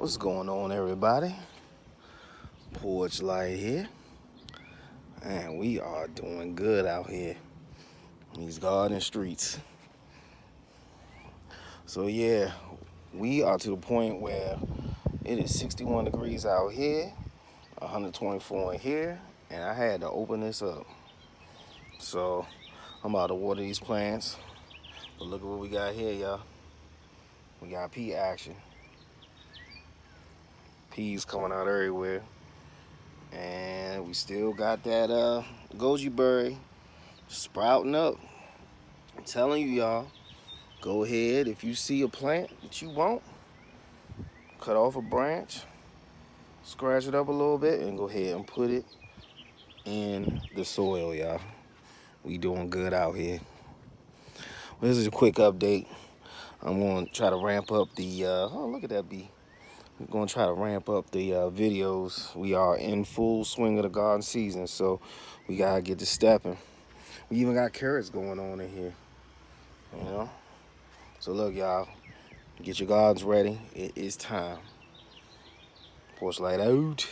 What's going on, everybody? Porch Light here, and we are doing good out here in these garden streets. So yeah, we are to the point where it is 61 degrees out here, 124 in here, and I had to open this up. So I'm about to water these plants. But look at what we got here, y'all. We got pea action. Peas coming out everywhere. And we still got that goji berry sprouting up. I'm telling you, y'all, go ahead. If you see a plant that you want, cut off a branch, scratch it up a little bit, and go ahead and put it in the soil, y'all. We doing good out here. Well, this is a quick update. I'm going to try to ramp up the, oh, look at that bee. We're going to try to ramp up the videos. We are in full swing of the garden season, so we got to get to stepping. We even got carrots going on in here, you know? So look, y'all, get your gardens ready. It is time. Porch Light out.